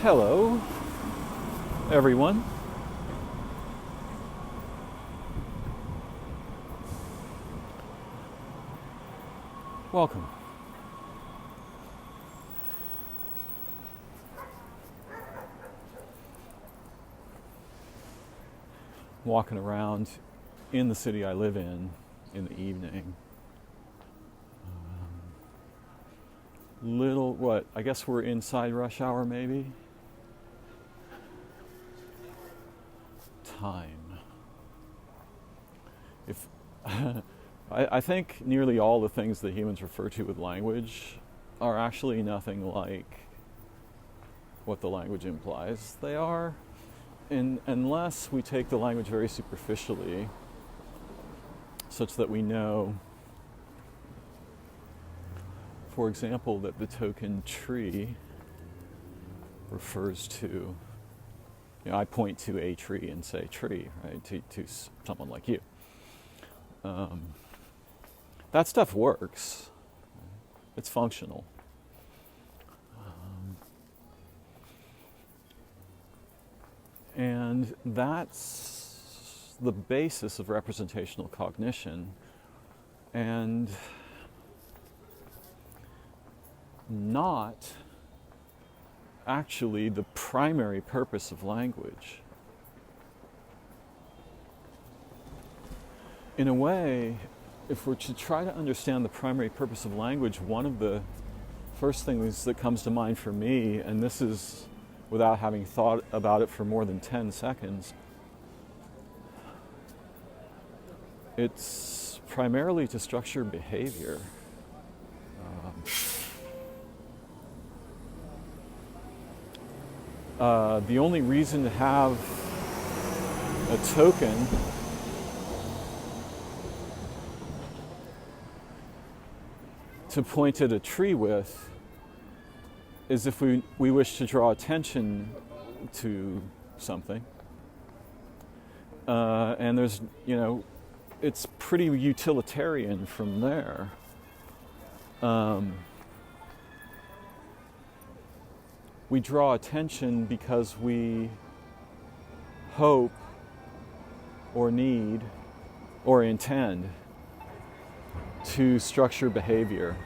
Hello, everyone. Welcome. Walking around in the city I live in the evening. I guess we're inside rush hour maybe? Time. If I think nearly all the things that humans refer to with language are actually nothing like what the language implies they are, unless we take the language very superficially, such that we know, for example, that the token tree refers to, I point to a tree and say tree, right, to someone like you. That stuff works. It's functional. And that's the basis of representational cognition, and not actually the primary purpose of language. In a way, if we're to try to understand the primary purpose of language, one of the first things that comes to mind for me, and this is without having thought about it for more than 10 seconds, it's primarily to structure behavior. The only reason to have a token to point at a tree with is if we wish to draw attention to something. And there's, it's pretty utilitarian from there. We draw attention because we hope or need or intend to structure behavior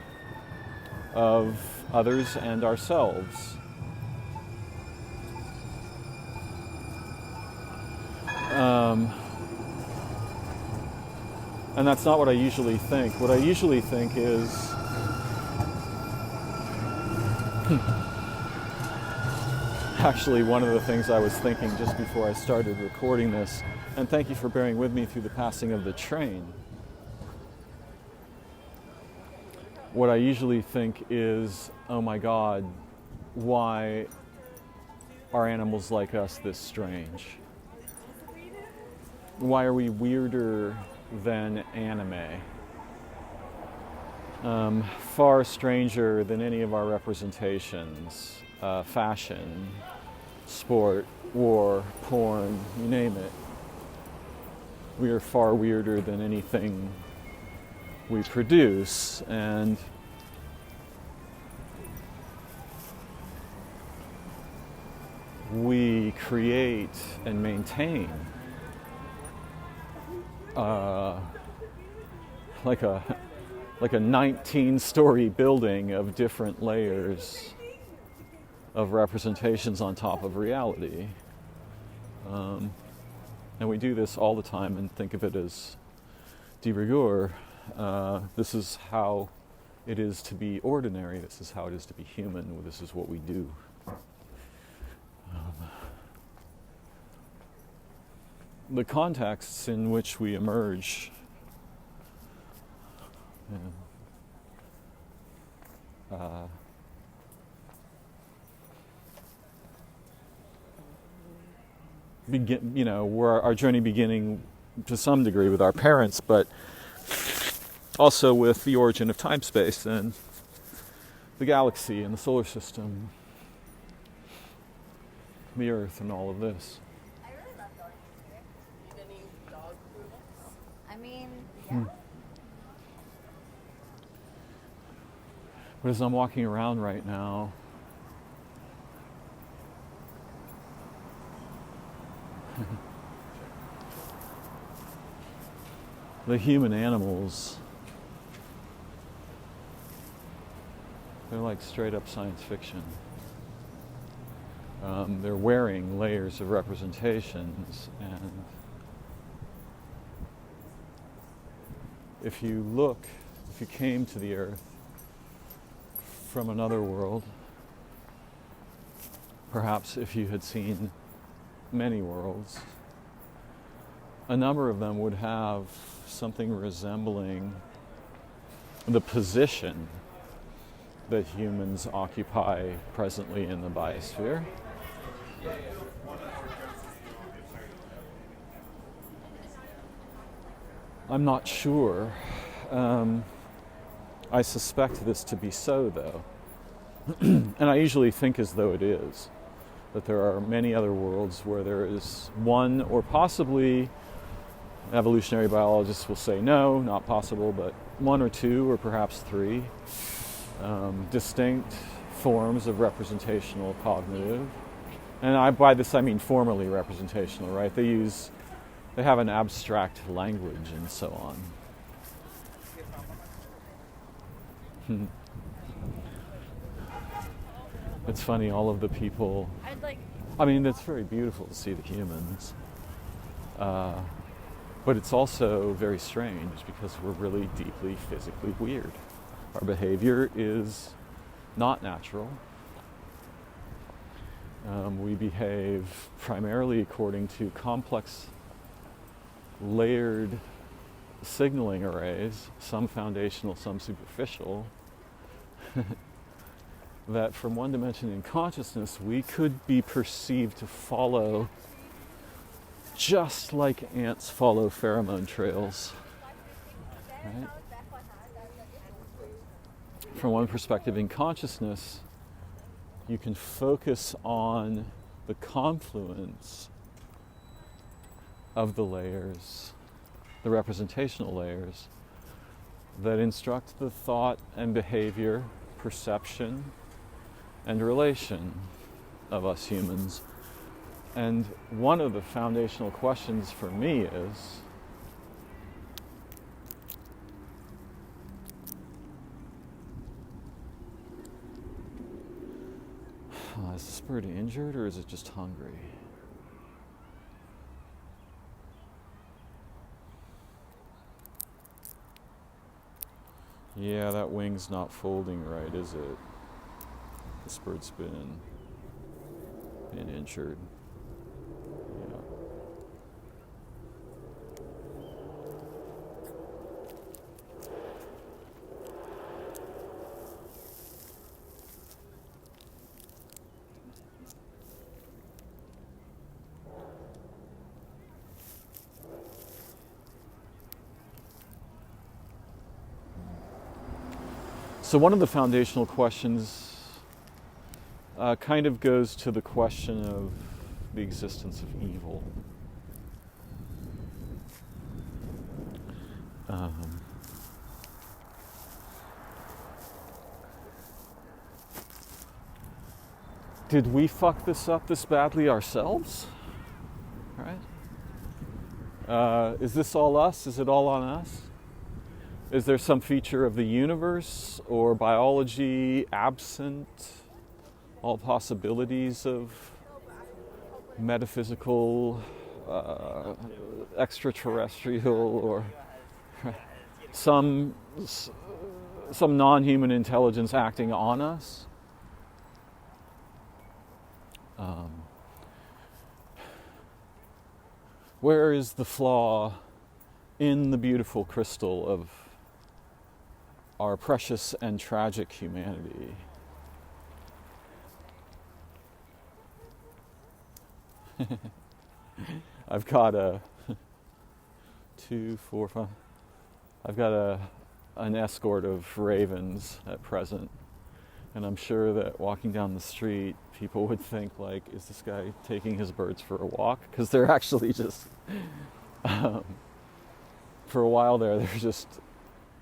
of others and ourselves. And that's not what I usually think. What I usually think is actually one of the things I was thinking just before I started recording this, and thank you for bearing with me through the passing of the train. What I usually think is, oh my God, why are animals like us this strange? Why are we weirder than anime? Far stranger than any of our representations, fashion, sport, war, porn, you name it. We are far weirder than anything we produce, and we create and maintain like a 19-story building of different layers of representations on top of reality. And we do this all the time and think of it as de rigueur. This is how it is to be ordinary. This is how it is to be human. This is what we do. The contexts in which we emerge were our journey beginning to some degree with our parents, but also with the origin of time-space and the galaxy and the solar system, the Earth, and all of this. I really love going here. Need any dog food? I mean, yeah. But as I'm walking around right now, The human animals, they're like straight up science fiction. They're wearing layers of representations, and if you came to the earth from another world, perhaps if you had seen many worlds, a number of them would have something resembling the position that humans occupy presently in the biosphere. I'm not sure. I suspect this to be so, though. And I usually think as though it is. That there are many other worlds where there is one, or possibly, evolutionary biologists will say no, not possible, but one or two, or perhaps three, distinct forms of representational cognitive. And by this I mean formally representational, right? They have an abstract language and so on. It's funny, all of the people, I mean, it's very beautiful to see the humans, but it's also very strange because we're really deeply physically weird. Our behavior is not natural. We behave primarily according to complex layered signaling arrays, some foundational, some superficial, that from one dimension in consciousness we could be perceived to follow just like ants follow pheromone trails. Right? From one perspective in consciousness, you can focus on the confluence of the layers, the representational layers, that instruct the thought and behavior, perception, and relation of us humans. And one of the foundational questions for me is, is this bird injured or is it just hungry? Yeah, that wing's not folding right, is it? This bird's been injured. Yeah. So one of the foundational questions kind of goes to the question of the existence of evil. Did we fuck this up this badly ourselves? Right? Is this all us? Is it all on us? Is there some feature of the universe or biology absent all possibilities of metaphysical, extraterrestrial, or some non-human intelligence acting on us? Where is the flaw in the beautiful crystal of our precious and tragic humanity? I've got an escort of ravens at present, and I'm sure that walking down the street, people would think, like, is this guy taking his birds for a walk? Because they're actually just, for a while there, they're just,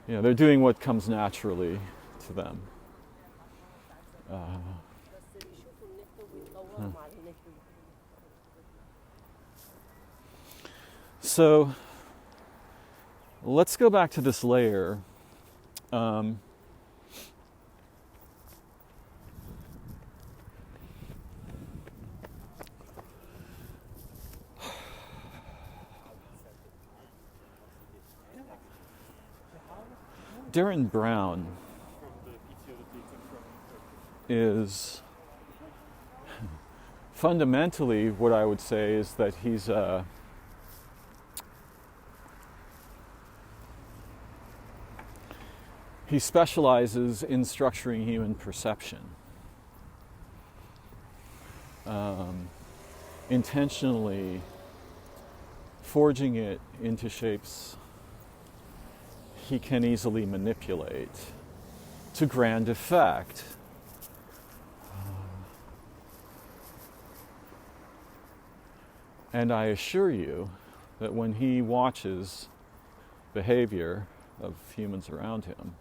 they're doing what comes naturally to them. So let's go back to this layer. Darren Brown is fundamentally, what I would say is that he specializes in structuring human perception, intentionally forging it into shapes he can easily manipulate to grand effect. And I assure you that when he watches behavior of humans around him,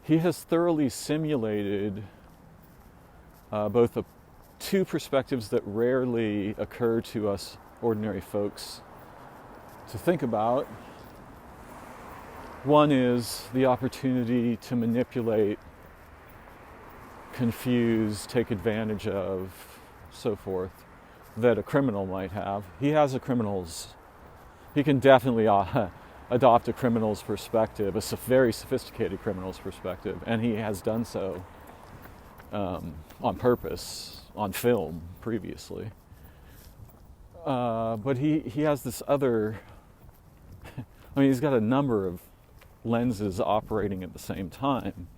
he has thoroughly simulated both two perspectives that rarely occur to us ordinary folks to think about. One is the opportunity to manipulate, confuse, take advantage of, so forth, that a criminal might have. He has a criminal's, he can definitely adopt a criminal's perspective, a very sophisticated criminal's perspective, and he has done so on purpose, on film previously. But he has this other, I mean, he's got a number of lenses operating at the same time.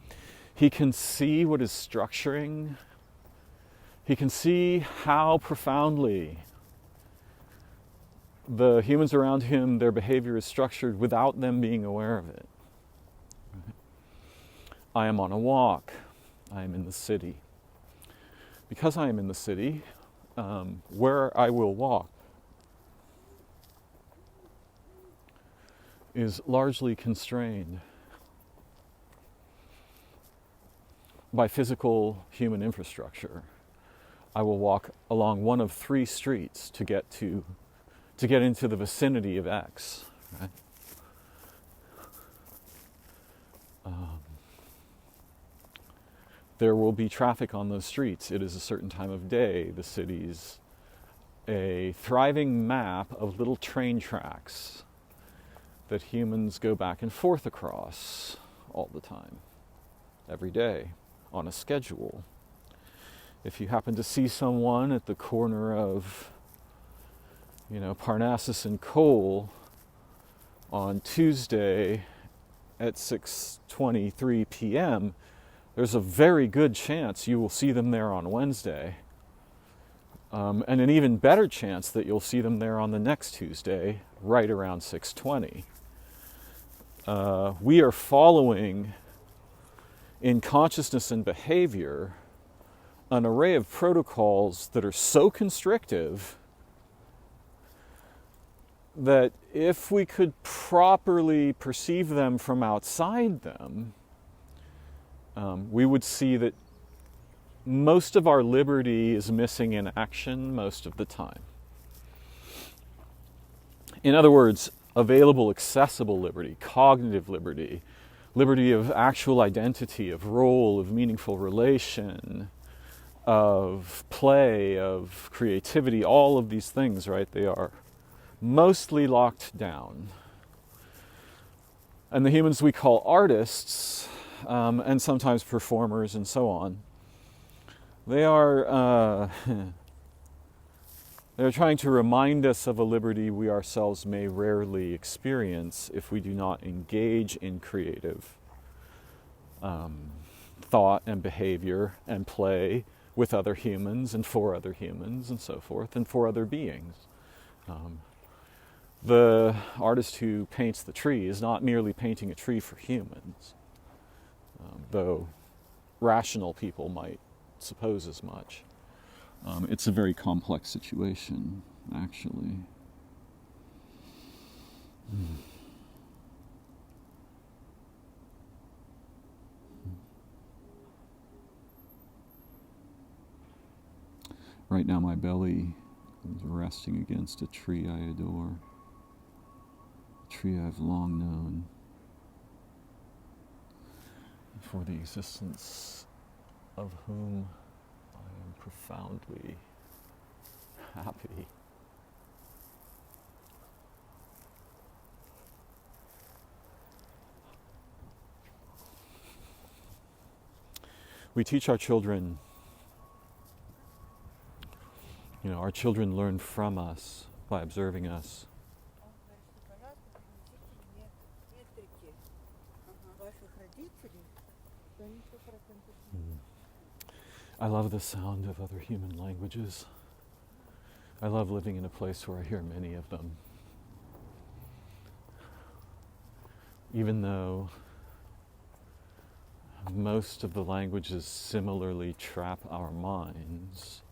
He can see what is structuring. He can see how profoundly the humans around him, their behavior is structured without them being aware of it. I am on a walk. I am in the city. Because I am in the city, where I will walk is largely constrained by physical human infrastructure. I will walk along one of 3 streets to get into the vicinity of X. Right? There will be traffic on those streets. It is a certain time of day. The city's a thriving map of little train tracks that humans go back and forth across all the time, every day, on a schedule. If you happen to see someone at the corner of, Parnassus and Cole on Tuesday at 6:23 p.m., there's a very good chance you will see them there on Wednesday, and an even better chance that you'll see them there on the next Tuesday, right around 6:20. We are following, in consciousness and behavior, an array of protocols that are so constrictive that if we could properly perceive them from outside them, we would see that most of our liberty is missing in action most of the time. In other words, available, accessible liberty, cognitive liberty, liberty of actual identity, of role, of meaningful relation, of play, of creativity, all of these things, right? They are mostly locked down. And the humans we call artists, and sometimes performers and so on, they are they're trying to remind us of a liberty we ourselves may rarely experience if we do not engage in creative thought and behavior and play with other humans and for other humans and so forth, and for other beings. The artist who paints the tree is not merely painting a tree for humans, though rational people might suppose as much. It's a very complex situation, actually. Right now my belly is resting against a tree I adore, a tree I've long known, for the existence of whom I am profoundly happy. We teach our children, our children learn from us by observing us. I love the sound of other human languages. I love living in a place where I hear many of them. Even though most of the languages similarly trap our minds,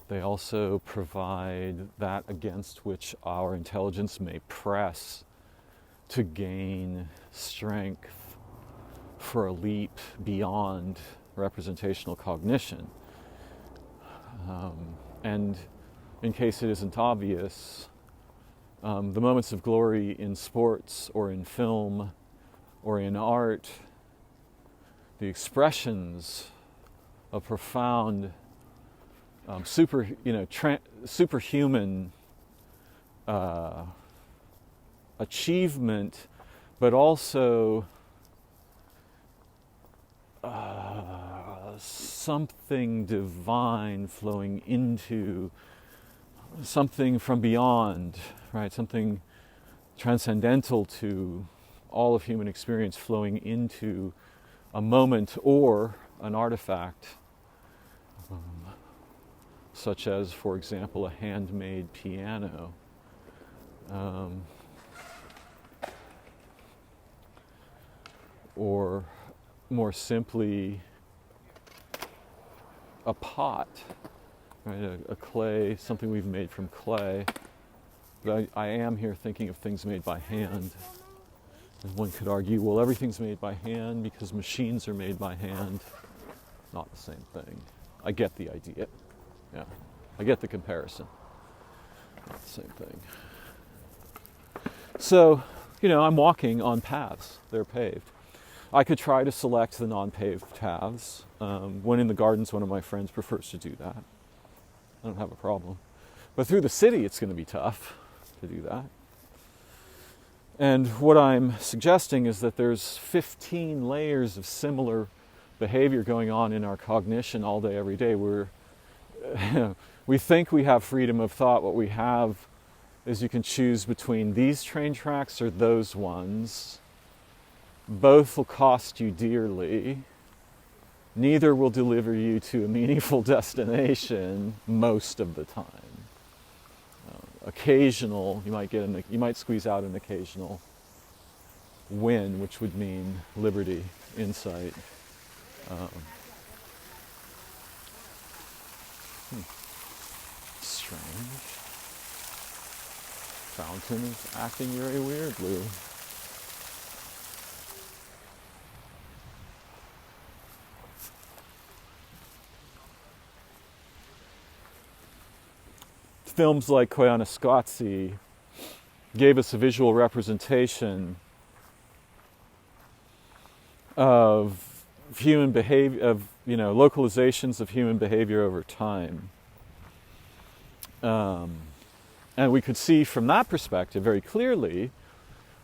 they also provide that against which our intelligence may press to gain strength for a leap beyond representational cognition. And in case it isn't obvious, the moments of glory in sports or in film or in art, the expressions of profound, superhuman achievement, but also something divine flowing into something from beyond, right? Something transcendental to all of human experience flowing into a moment or an artifact, such as, for example, a handmade piano. Or more simply, a pot, right? A clay, something we've made from clay. But I am here thinking of things made by hand. And one could argue, well, everything's made by hand because machines are made by hand. Not the same thing. I get the idea. Yeah, I get the comparison. Not the same thing. So, I'm walking on paths. They're paved. I could try to select the non-paved paths. When in the gardens, one of my friends prefers to do that. I don't have a problem. But through the city, it's going to be tough to do that. And what I'm suggesting is that there's 15 layers of similar behavior going on in our cognition all day, every day. We think we have freedom of thought. What we have is you can choose between these train tracks or those ones. Both will cost you dearly. Neither will deliver you to a meaningful destination most of the time. Occasional, you might squeeze out an occasional win, which would mean liberty, insight. Strange. Fountain is acting very weirdly. Films like Koyaanisqatsi gave us a visual representation of human behavior, of localizations of human behavior over time, and we could see from that perspective very clearly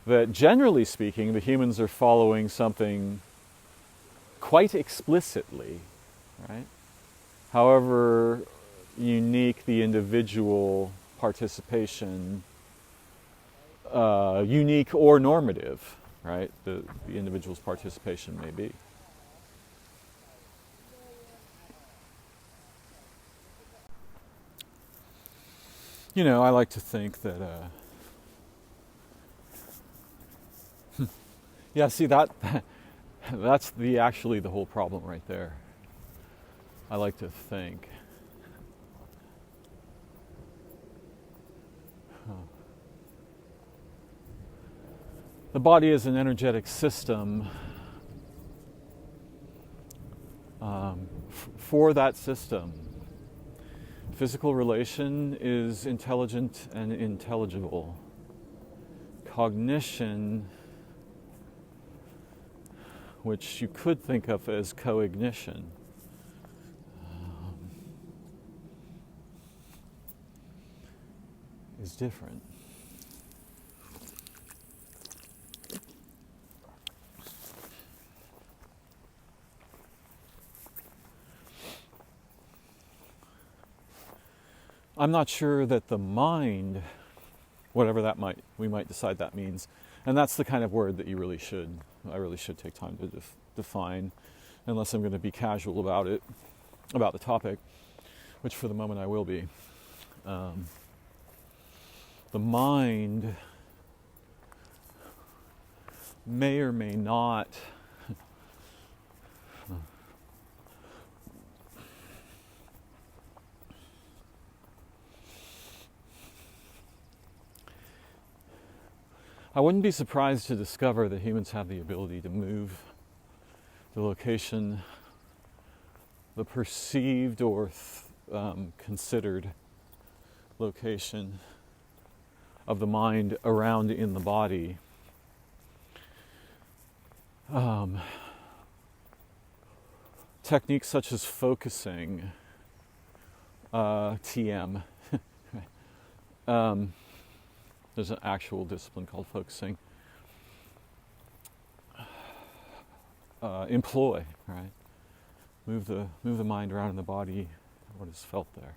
that, generally speaking, the humans are following something quite explicitly, right? However unique the individual participation, unique or normative, right? The individual's participation may be. I like to think that, yeah, see that's actually the whole problem right there. I like to think. The body is an energetic system. For that system, Physical relation is intelligent and intelligible. Cognition, which you could think of as coignition, is different. I'm not sure that the mind, whatever that we might decide that means, and that's the kind of word that I really should take time to define, unless I'm going to be casual about it, about the topic, which for the moment I will be. The mind may or may not I wouldn't be surprised to discover that humans have the ability to move the location, the perceived or considered location of the mind around in the body. Techniques such as focusing, TM. There's an actual discipline called focusing. Employ, right? Move the mind around in the body, what is felt there.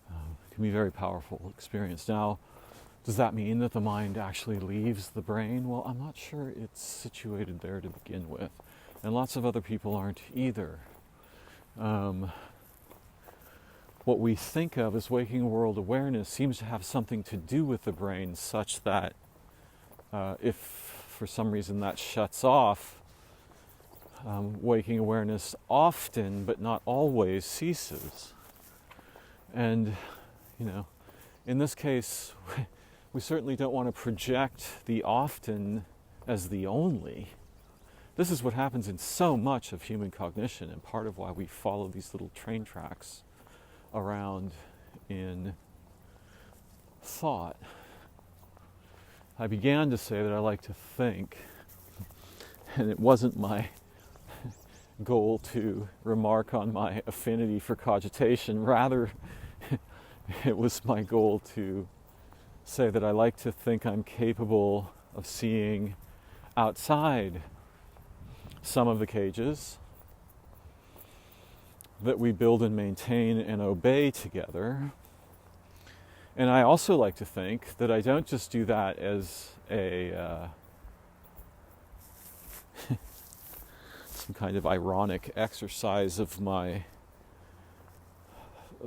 It can be a very powerful experience. Now, does that mean that the mind actually leaves the brain? Well, I'm not sure it's situated there to begin with. And lots of other people aren't either. What we think of as waking world awareness seems to have something to do with the brain, such that if for some reason that shuts off, waking awareness often, but not always, ceases. And, in this case, we certainly don't want to project the often as the only. This is what happens in so much of human cognition, and part of why we follow these little train tracks around in thought. I began to say that I like to think, and it wasn't my goal to remark on my affinity for cogitation. Rather, it was my goal to say that I like to think I'm capable of seeing outside some of the cages that we build and maintain and obey together. And I also like to think that I don't just do that as a some kind of ironic exercise of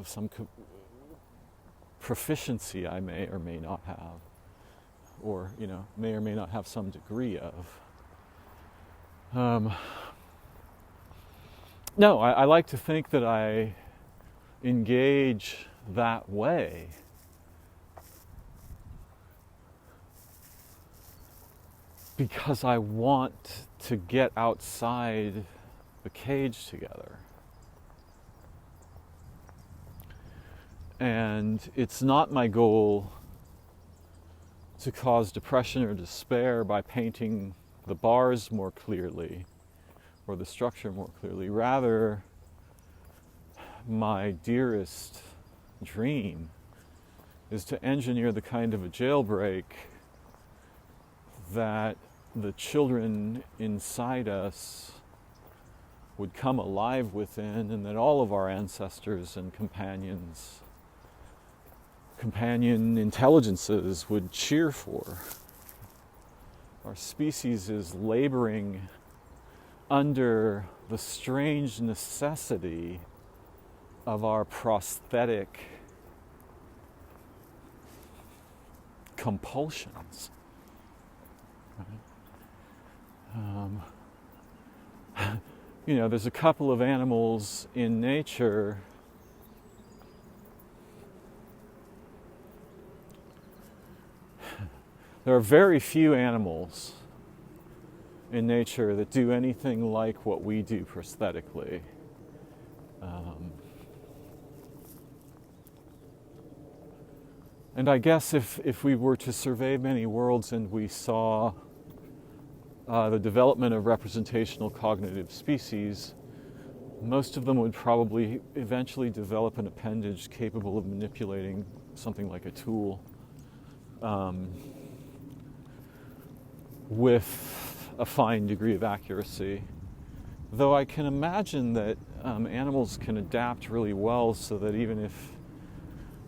some proficiency I may or may not have, or may or may not have some degree of. No, I like to think that I engage that way because I want to get outside the cage together. And it's not my goal to cause depression or despair by painting the bars more clearly or the structure more clearly. Rather, my dearest dream is to engineer the kind of a jailbreak that the children inside us would come alive within, and that all of our ancestors and companion intelligences would cheer for. Our species is laboring under the strange necessity of our prosthetic compulsions. There's a couple of animals in nature there are very few animals in nature that do anything like what we do prosthetically. And I guess if we were to survey many worlds and we saw the development of representational cognitive species, most of them would probably eventually develop an appendage capable of manipulating something like a tool with a fine degree of accuracy. Though I can imagine that animals can adapt really well so that even if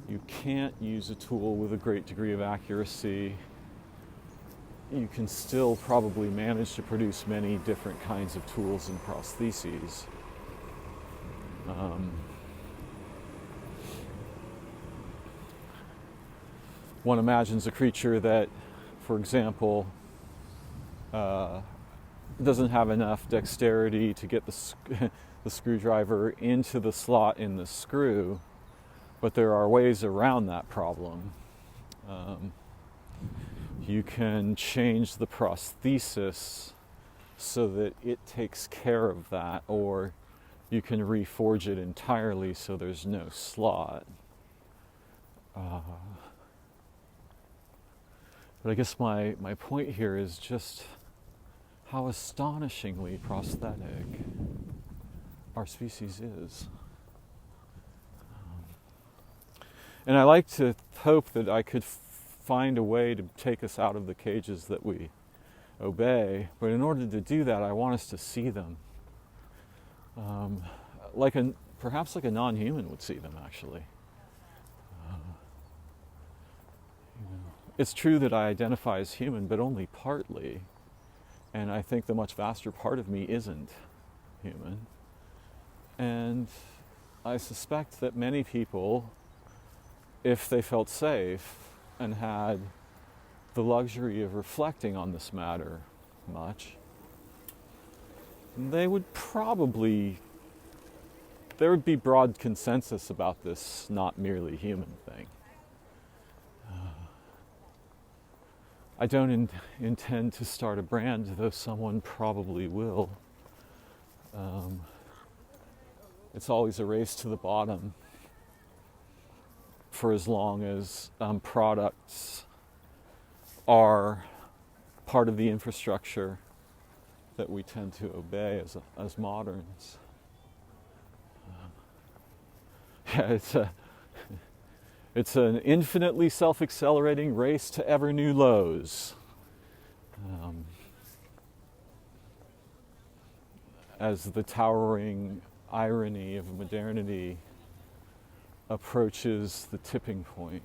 you can't use a tool with a great degree of accuracy, you can still probably manage to produce many different kinds of tools and prostheses. One imagines a creature that, for example, doesn't have enough dexterity to get the screwdriver into the slot in the screw, but there are ways around that problem. You can change the prosthesis so that it takes care of that, or you can reforge it entirely so there's no slot. But I guess my point here is just how astonishingly prosthetic our species is. And I like to hope that I could find a way to take us out of the cages that we obey, but in order to do that, I want us to see them. Perhaps like a non-human would see them, actually. It's true that I identify as human, but only partly. And I think the much vaster part of me isn't human. And I suspect that many people, if they felt safe and had the luxury of reflecting on this matter much, there would be broad consensus about this not merely human thing. I don't intend to start a brand, though someone probably will. It's always a race to the bottom for as long as products are part of the infrastructure that we tend to obey as moderns. It's an infinitely self-accelerating race to ever new lows. As the towering irony of modernity approaches the tipping point,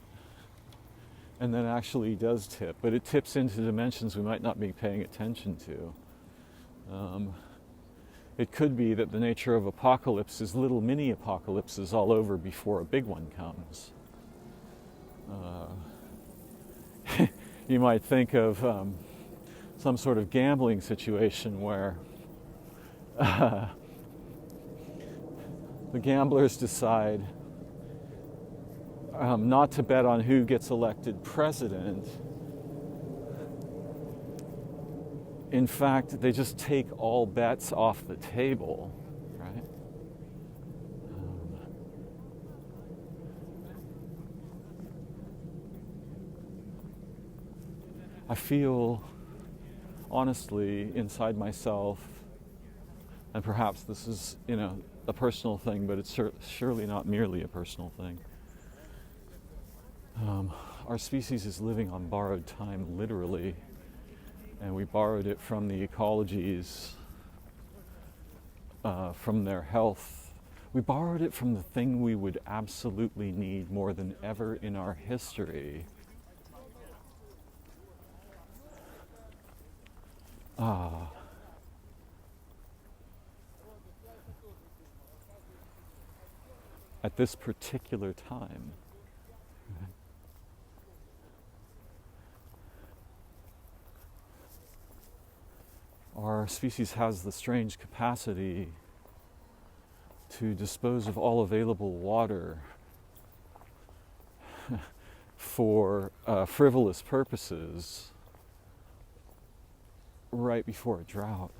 and then actually does tip, but it tips into dimensions we might not be paying attention to. It could be that the nature of apocalypse is little mini apocalypses all over before a big one comes. You might think of some sort of gambling situation where the gamblers decide not to bet on who gets elected president. In fact, they just take all bets off the table, right? I feel, honestly, inside myself, and perhaps this is, a personal thing, but it's surely not merely a personal thing. Our species is living on borrowed time, literally, and we borrowed it from the ecologies, from their health. We borrowed it from the thing we would absolutely need more than ever in our history. At this particular time. Our species has the strange capacity to dispose of all available water for frivolous purposes right before a drought.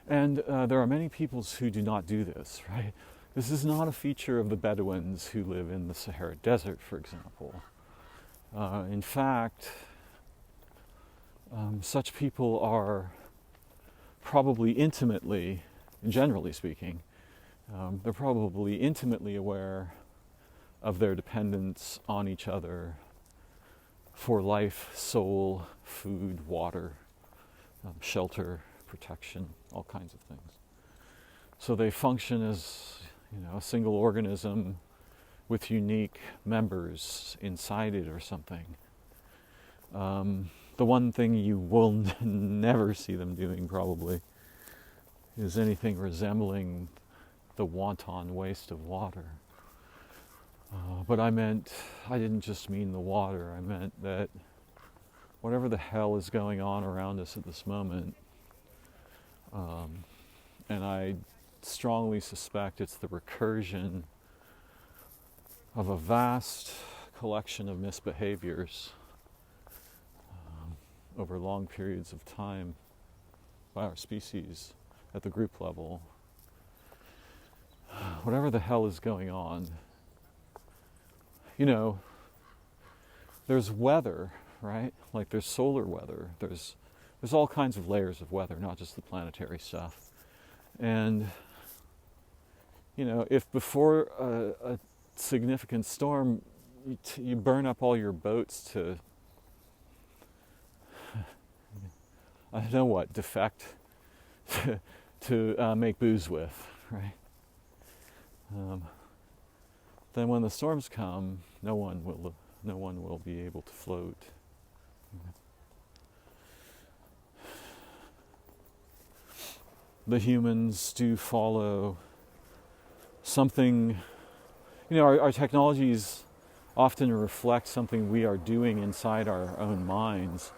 And there are many peoples who do not do this, right? This is not a feature of the Bedouins who live in the Sahara Desert, for example. In fact, such people are probably intimately, generally speaking, they're probably intimately aware of their dependence on each other for life, soul, food, water, shelter, protection, all kinds of things. So they function as, a single organism with unique members inside it or something. The one thing you will never see them doing probably is anything resembling the wanton waste of water. But I didn't just mean the water, I meant that whatever the hell is going on around us at this moment, and I strongly suspect it's the recursion of a vast collection of misbehaviors over long periods of time by our species at the group level. Whatever the hell is going on, there's weather, right? Like there's solar weather, there's all kinds of layers of weather, not just the planetary stuff. And if before a significant storm you burn up all your boats to I don't know what, defect to make booze with, right? Then when the storms come, no one will be able to float. The humans do follow something, our technologies often reflect something we are doing inside our own minds.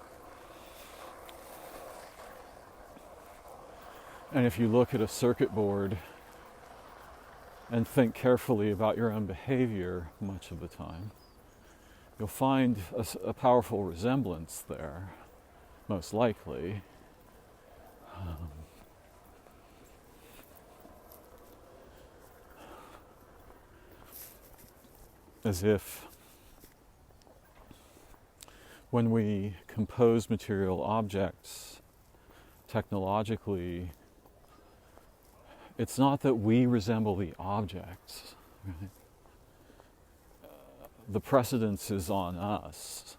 And if you look at a circuit board and think carefully about your own behavior much of the time, you'll find a powerful resemblance there, most likely. As if when we compose material objects technologically, it's not that we resemble the objects, right? The precedence is on us.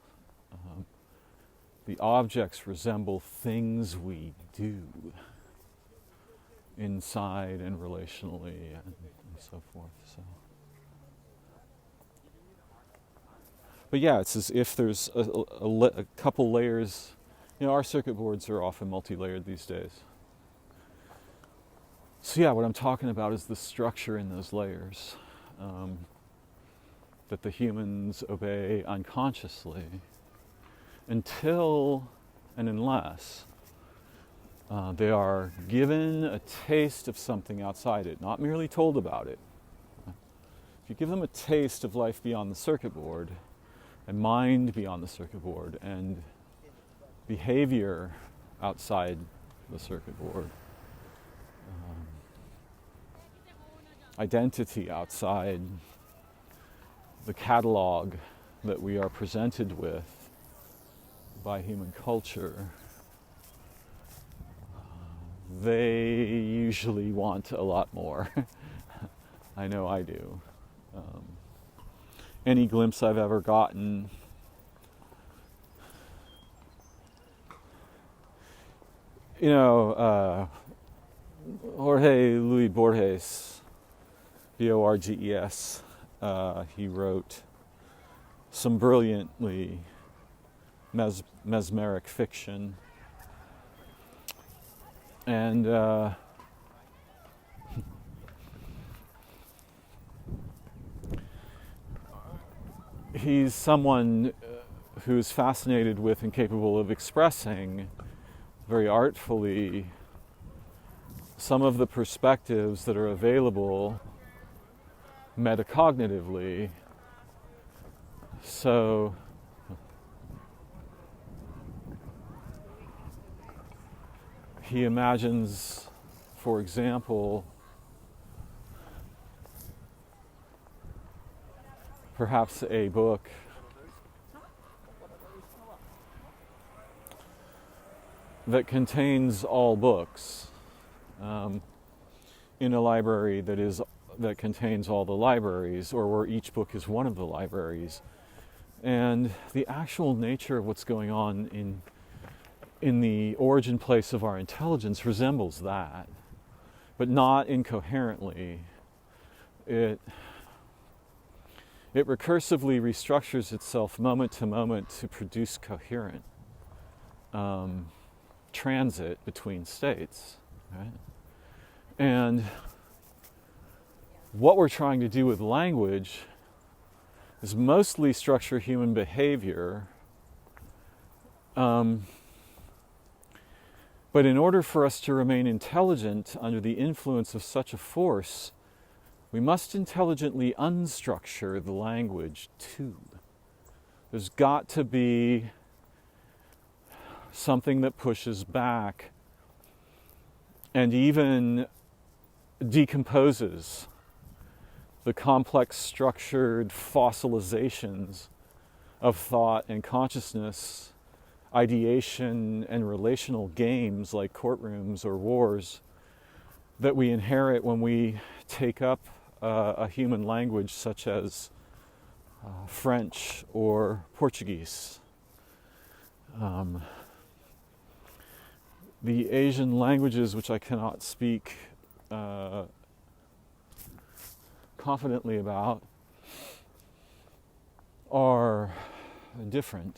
The objects resemble things we do inside and relationally and so forth. But yeah, it's as if there's a couple layers. Our circuit boards are often multi-layered these days. So yeah, what I'm talking about is the structure in those layers that the humans obey unconsciously until and unless they are given a taste of something outside it, not merely told about it. If you give them a taste of life beyond the circuit board, and mind beyond the circuit board, and behavior outside the circuit board, identity outside the catalog that we are presented with by human culture, they usually want a lot more. I know I do. Any glimpse I've ever gotten Jorge Luis Borges, Borges, he wrote some brilliantly mesmeric fiction, and he's someone who's fascinated with and capable of expressing very artfully some of the perspectives that are available metacognitively. So he imagines for example, perhaps a book that contains all books in a library that contains all the libraries, or where each book is one of the libraries. And the actual nature of what's going on in the origin place of our intelligence resembles that, but not incoherently. It recursively restructures itself moment to moment to produce coherent transit between states, right? And what we're trying to do with language is mostly structure human behavior. But in order for us to remain intelligent under the influence of such a force, we must intelligently unstructure the language too. There's got to be something that pushes back and even decomposes the complex structured fossilizations of thought and consciousness, ideation and relational games like courtrooms or wars that we inherit when we take up a human language such as French or Portuguese. The Asian languages, which I cannot speak confidently about, are different.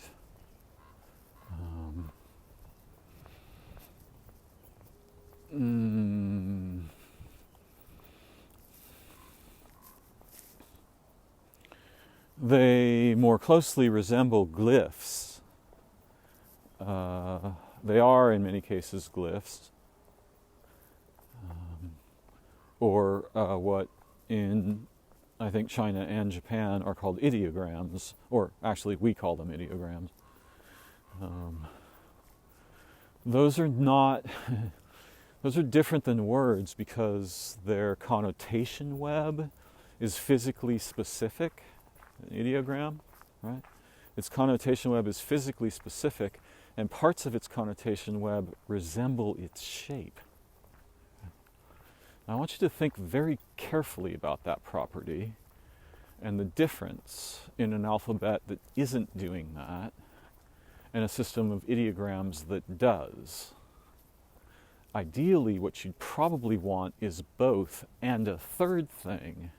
They more closely resemble glyphs. They are, in many cases, glyphs, or what in, I think, China and Japan are called ideograms, or actually we call them ideograms. Those are not, those are different than words because their connotation web is physically specific. An ideogram, right? Its connotation web is physically specific, and parts of its connotation web resemble its shape. Now, I want you to think very carefully about that property and the difference in an alphabet that isn't doing that and a system of ideograms that does. Ideally, what you'd probably want is both and a third thing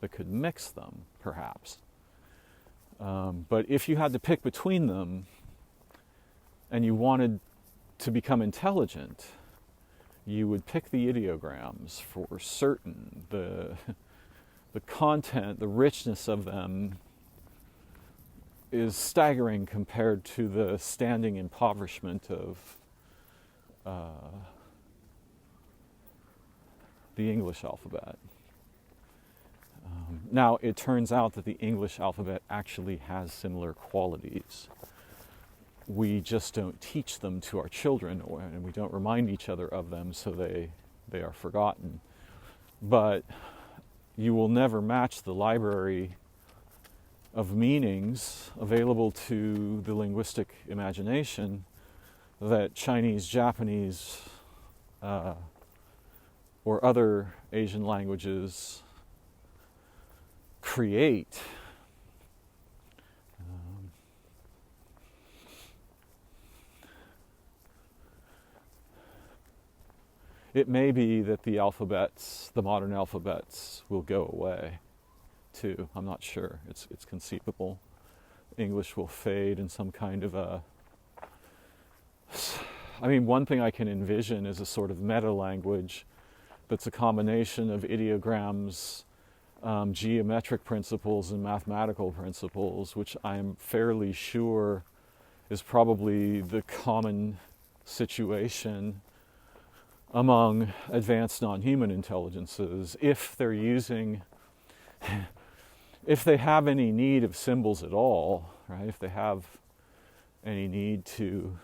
that could mix them, perhaps. But if you had to pick between them and you wanted to become intelligent, you would pick the ideograms for certain. The content, the richness of them is staggering compared to the standing impoverishment of the English alphabet. Now, it turns out that the English alphabet actually has similar qualities. We just don't teach them to our children, and we don't remind each other of them, so they are forgotten. But you will never match the library of meanings available to the linguistic imagination that Chinese, Japanese, or other Asian languages create. It may be that the alphabets, the modern alphabets, will go away too. I'm not sure. It's conceivable. English will fade in some kind of a... I mean, one thing I can envision is a sort of metalanguage that's a combination of ideograms, geometric principles, and mathematical principles, which I'm fairly sure is probably the common situation among advanced non-human intelligences, if they're using, if they have any need of symbols at all, right? If they have any need to,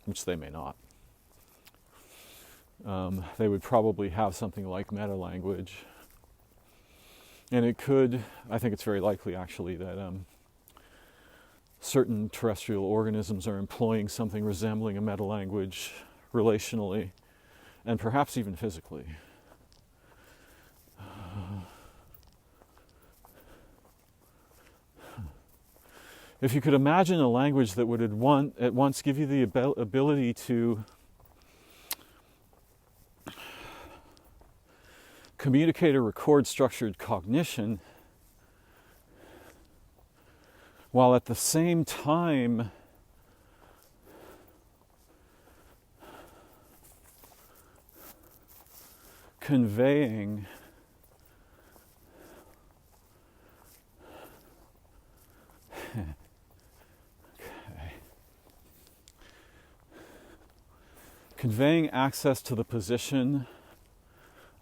which they may not. they would probably have something like metalanguage. And it could, I think it's very likely actually, that certain terrestrial organisms are employing something resembling a metalanguage relationally, and perhaps even physically. If you could imagine a language that would at once give you the ability to communicate or record structured cognition, while at the same time conveying conveying access to the position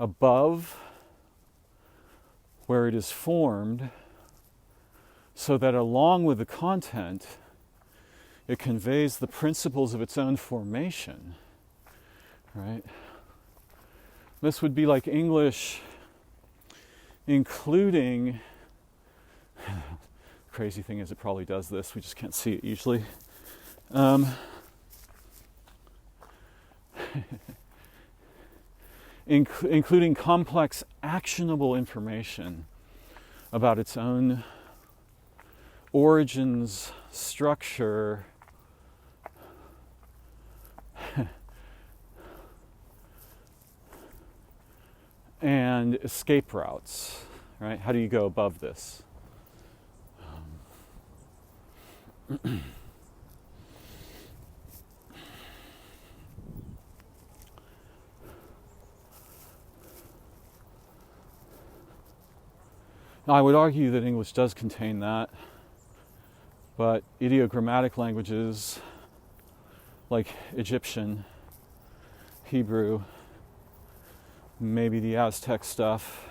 above where it is formed, so that along with the content, it conveys the principles of its own formation, right? This would be like English including, crazy thing is it probably does this, we just can't see it usually. Including complex, actionable information about its own origins, structure, and escape routes, right? How do you go above this? Now, I would argue that English does contain that, but ideogrammatic languages like Egyptian, Hebrew, maybe the Aztec stuff,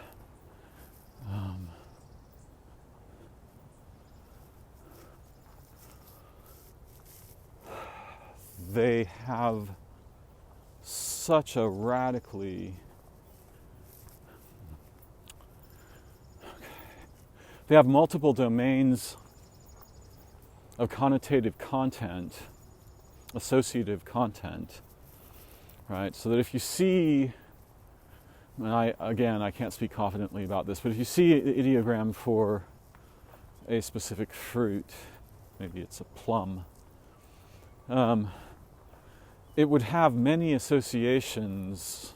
they have such a radically they have multiple domains of connotative content, associative content, right? So that if you see, and I can't speak confidently about this, but if you see an ideogram for a specific fruit, maybe it's a plum, it would have many associations.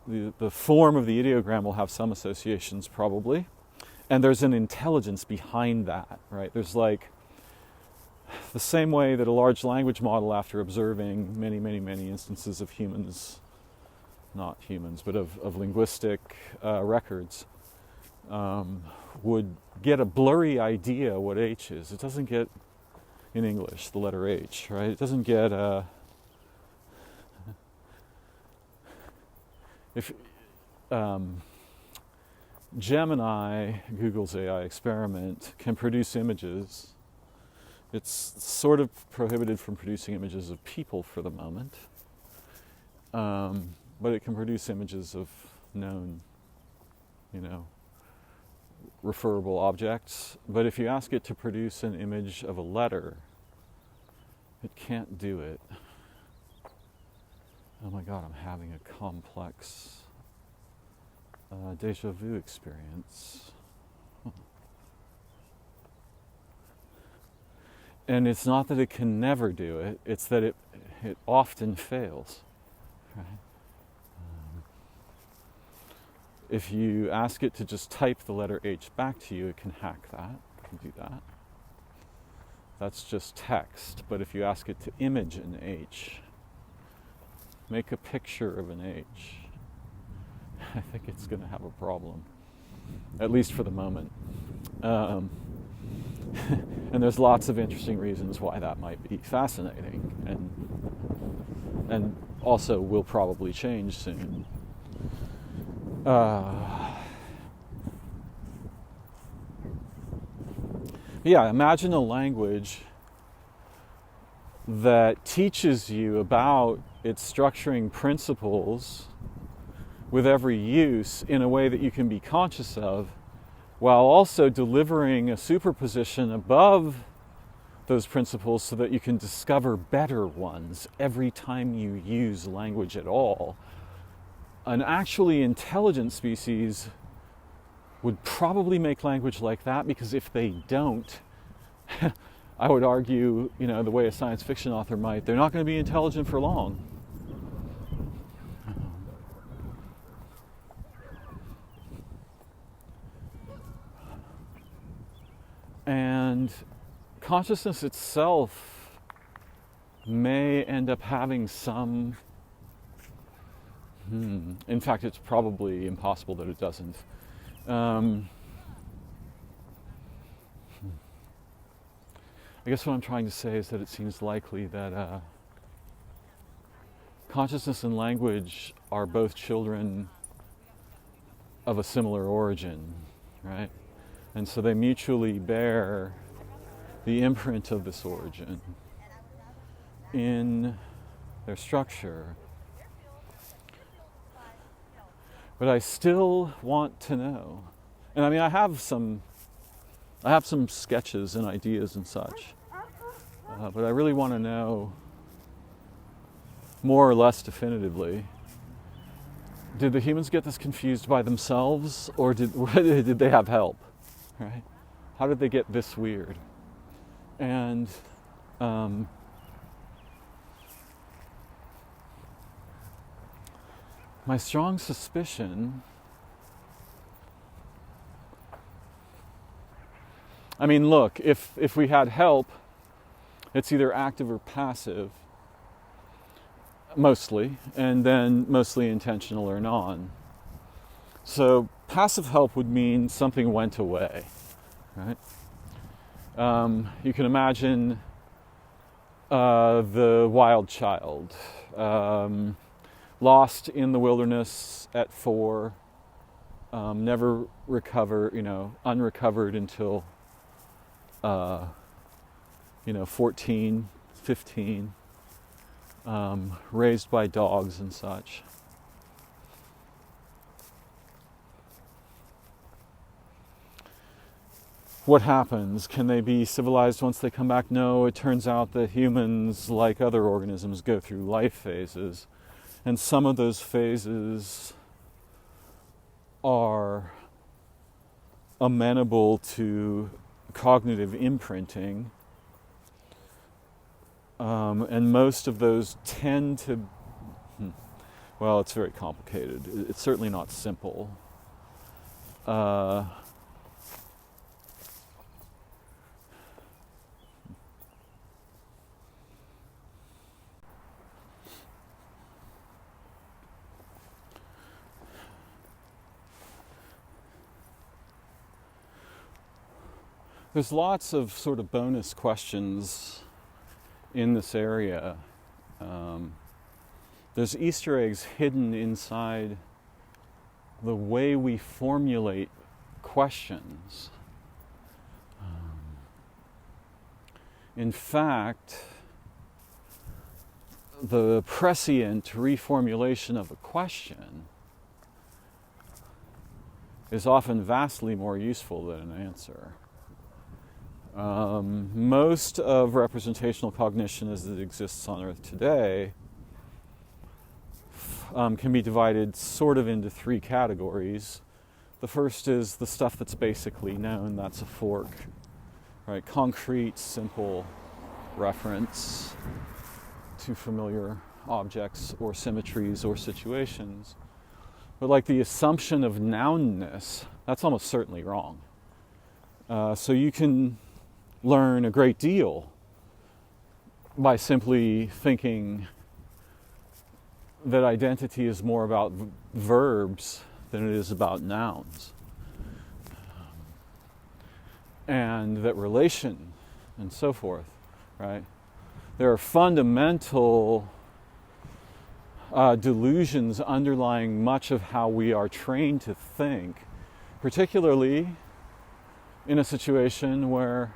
The form of the ideogram will have some associations probably, and there's an intelligence behind that, right? There's like the same way that a large language model, after observing many, many, many instances of humans, not humans, but of linguistic records, would get a blurry idea what H is. It doesn't get, in English, the letter H, right? It doesn't get if Gemini, Google's AI experiment, can produce images, it's sort of prohibited from producing images of people for the moment, but it can produce images of known, referable objects. But if you ask it to produce an image of a letter, it can't do it. Oh my God, I'm having a complex deja vu experience. And it's not that it can never do it, it's that it often fails. Right? If you ask it to just type the letter H back to you, it can hack that, it can do that. That's just text. But if you ask it to image an H, make a picture of an H, I think it's going to have a problem, at least for the moment. And there's lots of interesting reasons why that might be fascinating, and also will probably change soon. Yeah, imagine a language that teaches you about its structuring principles with every use in a way that you can be conscious of, while also delivering a superposition above those principles so that you can discover better ones every time you use language at all. An actually intelligent species would probably make language like that, because if they don't, I would argue, the way a science fiction author might, they're not going to be intelligent for long. And consciousness itself may end up having some... In fact, it's probably impossible that it doesn't. I guess what I'm trying to say is that it seems likely that consciousness and language are both children of a similar origin, right? And so they mutually bear the imprint of this origin in their structure. But I still want to know, and I have some sketches and ideas and such, but I really want to know more or less definitively, did the humans get this confused by themselves, or did they have help, right? How did they get this weird? And my strong suspicion, look, if we had help, it's either active or passive, mostly, and then mostly intentional or non. So passive help would mean something went away, right? You can imagine the wild child, lost in the wilderness at 4, never unrecovered until 14, 15, raised by dogs and such. What happens? Can they be civilized once they come back? No, it turns out that humans, like other organisms, go through life phases. And some of those phases are amenable to cognitive imprinting. And most of those tend to, well, it's very complicated. It's certainly not simple. There's lots of sort of bonus questions in this area. There's Easter eggs hidden inside the way we formulate questions. In fact, the prescient reformulation of a question is often vastly more useful than an answer. Most of representational cognition as it exists on Earth today can be divided sort of into 3 categories. The first is the stuff that's basically known, that's a fork, right? Concrete, simple reference to familiar objects or symmetries or situations. But like the assumption of nounness, that's almost certainly wrong. So you can learn a great deal by simply thinking that identity is more about verbs than it is about nouns. And that relation and so forth, right? There are fundamental delusions underlying much of how we are trained to think, particularly in a situation where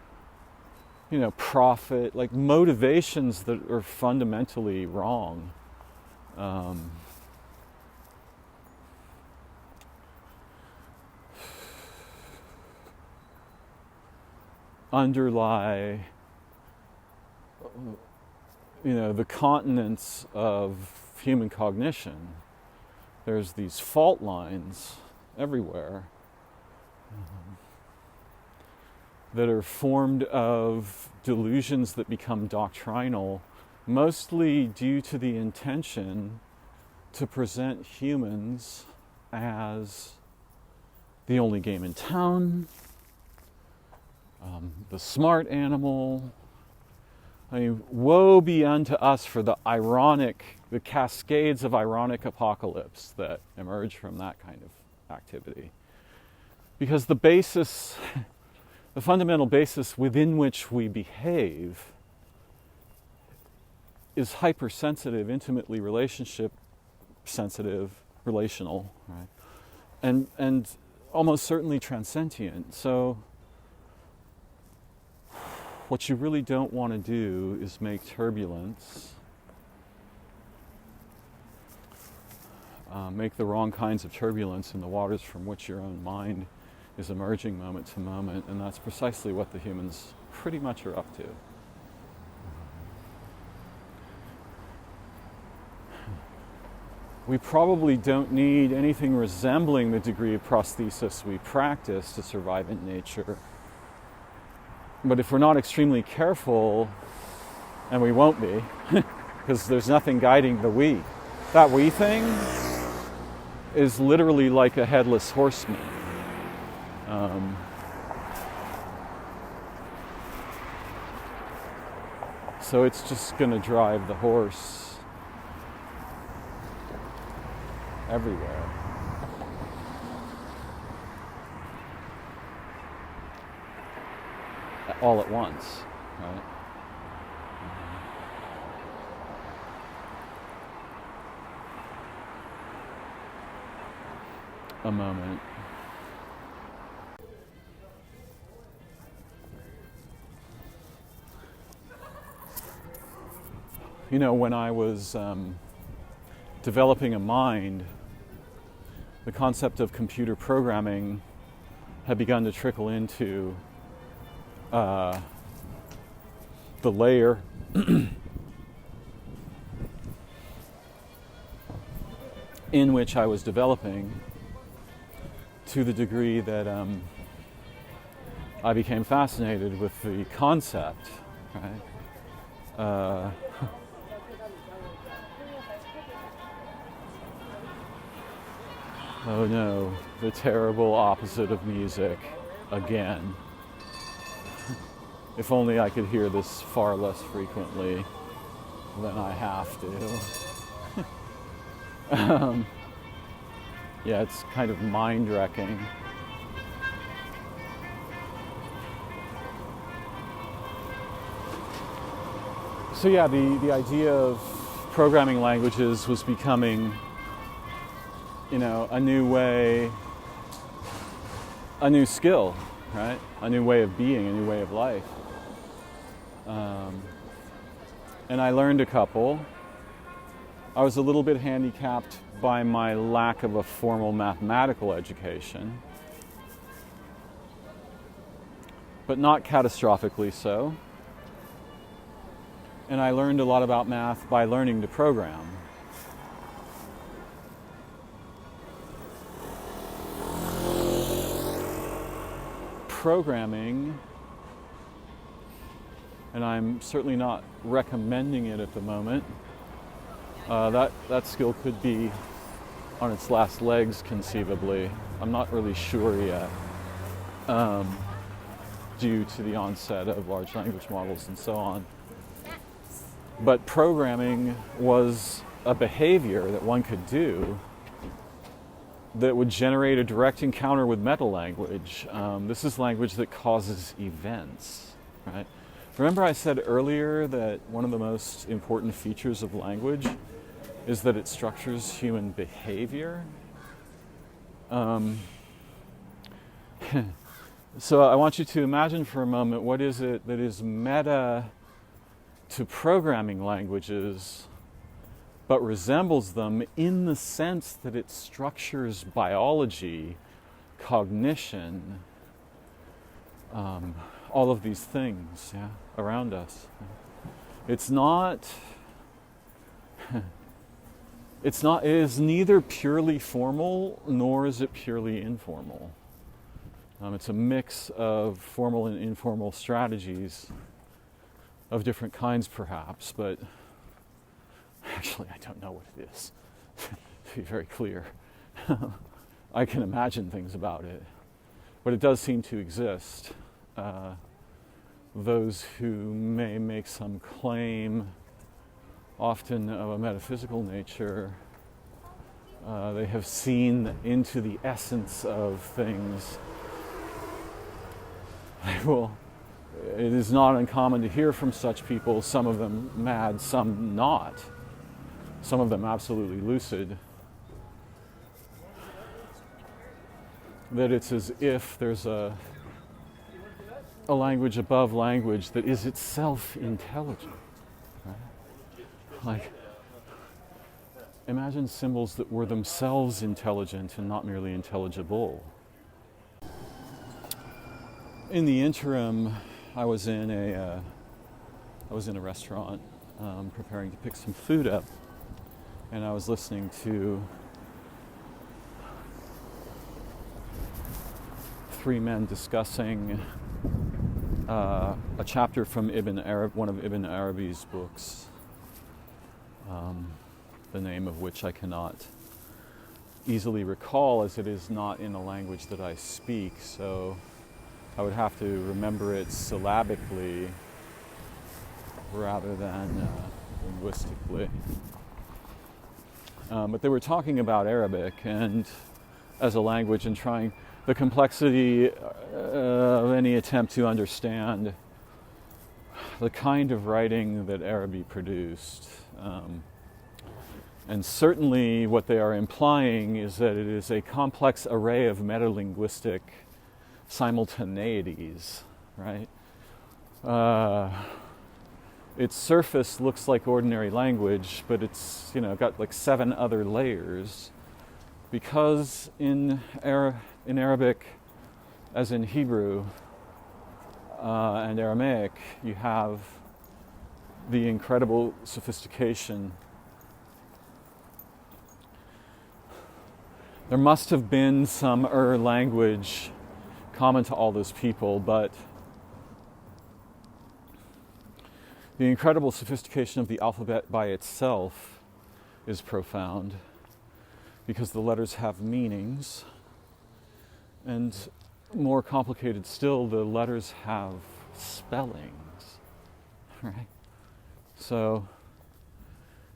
profit, like motivations that are fundamentally wrong. Underlie, the continents of human cognition. There's these fault lines everywhere that are formed of delusions that become doctrinal, mostly due to the intention to present humans as the only game in town, the smart animal. I mean, woe be unto us for the cascades of ironic apocalypse that emerge from that kind of activity. Because the fundamental basis within which we behave is hypersensitive, intimately relationship sensitive, relational, right? And almost certainly transcendent. So what you really don't want to do is make turbulence, make the wrong kinds of turbulence in the waters from which your own mind is emerging moment to moment, and that's precisely what the humans pretty much are up to. We probably don't need anything resembling the degree of prosthesis we practice to survive in nature. But if we're not extremely careful, and we won't be, because there's nothing guiding the we. That we thing is literally like a headless horseman. So it's just going to drive the horse everywhere. All at once, right? A moment. When I was developing a mind, the concept of computer programming had begun to trickle into the layer in which I was developing, to the degree that I became fascinated with the concept, right? Oh no, the terrible opposite of music again. If only I could hear this far less frequently than I have to. Yeah, it's kind of mind-wrecking. So yeah, the idea of programming languages was becoming, a new way, a new skill, right? A new way of being, a new way of life. And I learned a couple. I was a little bit handicapped by my lack of a formal mathematical education, but not catastrophically so. And I learned a lot about math by learning to program. Programming, and I'm certainly not recommending it at the moment. That skill could be on its last legs, conceivably. I'm not really sure yet, due to the onset of large language models and so on. But programming was a behavior that one could do that would generate a direct encounter with metalanguage. This is language that causes events, right? Remember I said earlier that one of the most important features of language is that it structures human behavior? So I want you to imagine for a moment, what is it that is meta to programming languages but resembles them in the sense that it structures biology, cognition, all of these things, yeah, around us. It's not, it is neither purely formal nor is it purely informal. It's a mix of formal and informal strategies of different kinds, perhaps, but actually I don't know what it is, to be very clear. I can imagine things about it, but it does seem to exist. Those who may make some claim, often of a metaphysical nature, they have seen into the essence of things. It is not uncommon to hear from such people, some of them mad, some not, some of them absolutely lucid, that it's as if there's a language above language that is itself intelligent. Right? Like, imagine symbols that were themselves intelligent and not merely intelligible. In the interim, I was in a restaurant preparing to pick some food up, and I was listening to three men discussing a chapter from one of Ibn Arabi's books, the name of which I cannot easily recall, as it is not in a language that I speak, so I would have to remember it syllabically rather than linguistically. But they were talking about Arabic and as a language and trying the complexity of any attempt to understand the kind of writing that Arabic produced. And certainly what they are implying is that it is a complex array of metalinguistic simultaneities, right? Its surface looks like ordinary language, but it's got like 7 other layers, because in Arabic, as in Hebrew and Aramaic, you have the incredible sophistication. There must have been some language common to all those people, but the incredible sophistication of the alphabet by itself is profound, because the letters have meanings, and more complicated still, the letters have spellings, right? So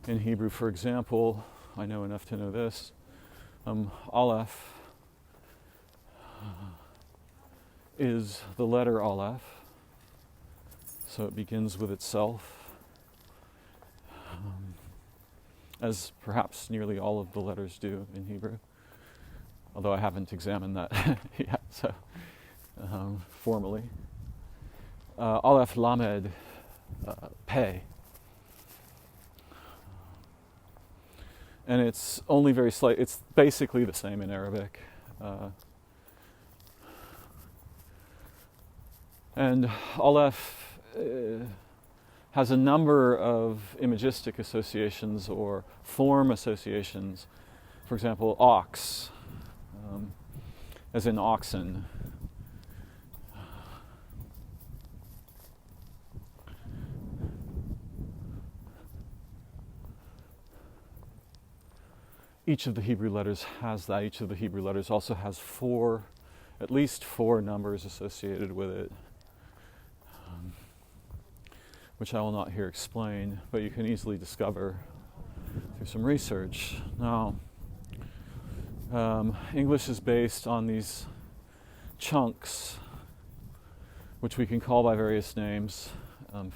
in Hebrew, for example, I know enough to know this, Aleph is the letter Aleph, so it begins with itself, as perhaps nearly all of the letters do in Hebrew, although I haven't examined that yet, so formally. Aleph, Lamed, Pei. And it's only very slight, it's basically the same in Arabic. And Aleph has a number of imagistic associations or form associations. For example, ox, as in oxen. Each of the Hebrew letters has that. Each of the Hebrew letters also has at least four numbers associated with it, which I will not here explain, but you can easily discover through some research. Now, English is based on these chunks, which we can call by various names,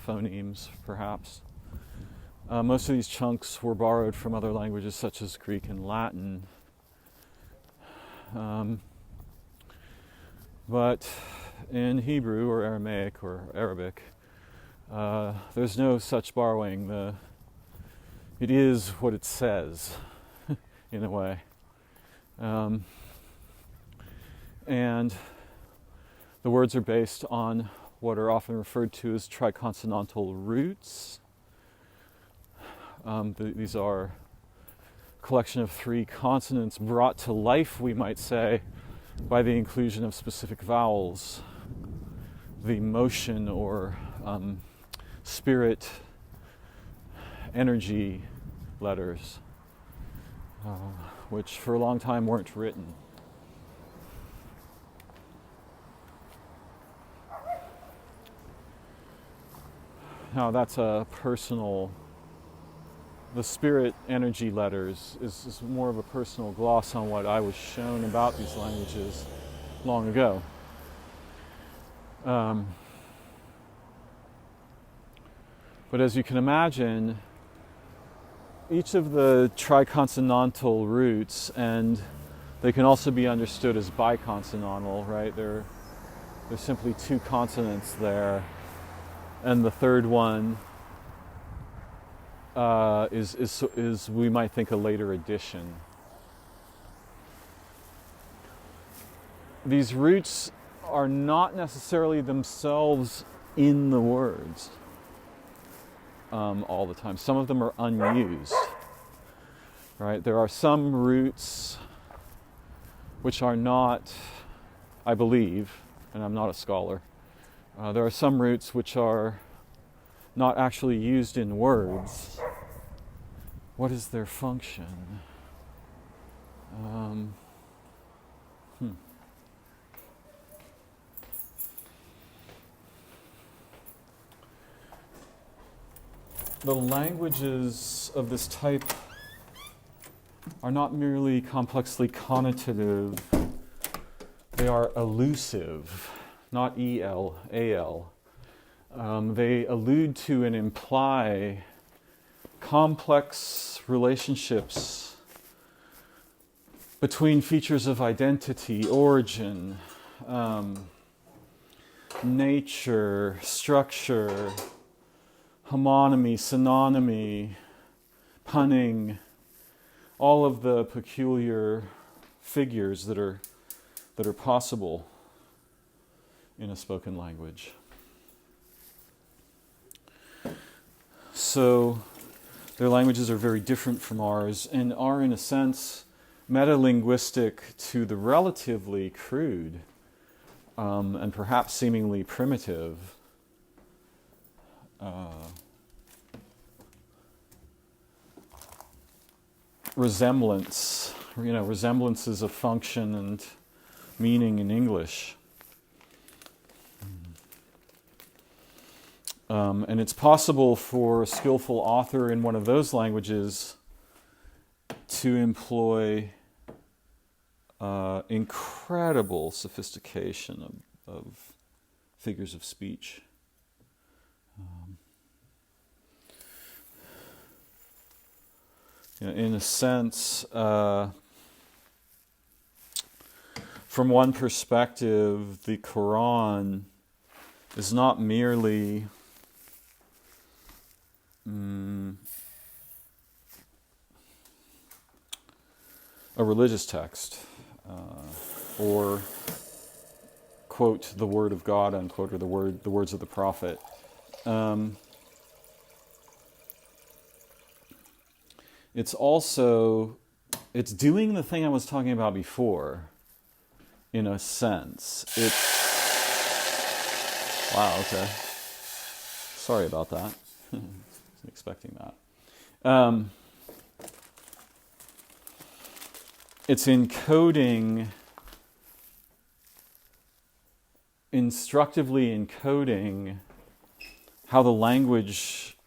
phonemes perhaps. Most of these chunks were borrowed from other languages such as Greek and Latin. But in Hebrew or Aramaic or Arabic, there's no such borrowing. It is what it says, in a way. And the words are based on what are often referred to as triconsonantal roots. These are a collection of three consonants brought to life, we might say, by the inclusion of specific vowels. The motion or spirit energy letters, which for a long time weren't written. Now that's a personal, the spirit energy letters is more of a personal gloss on what I was shown about these languages long ago. But as you can imagine, each of the triconsonantal roots, and they can also be understood as biconsonantal, right? There's simply two consonants there, and the third one is we might think a later addition. These roots are not necessarily themselves in the words all the time. Some of them are unused, right? There are some roots which are not, I believe, and I'm not a scholar, there are some roots which are not actually used in words. What is their function? The languages of this type are not merely complexly connotative, they are elusive, not E-L, A-L. They allude to and imply complex relationships between features of identity, origin, nature, structure, homonymy, synonymy, punning, all of the peculiar figures that are possible in a spoken language. So their languages are very different from ours and are, in a sense, metalinguistic to the relatively crude and perhaps seemingly primitive resemblance, resemblances of function and meaning in English. And it's possible for a skillful author in one of those languages to employ incredible sophistication of figures of speech. In a sense, from one perspective, the Quran is not merely a religious text, or quote the word of God, unquote, or the words of the prophet. It's doing the thing I was talking about before, in a sense. Wow, okay. Sorry about that. Wasn't expecting that. It's instructively encoding how the language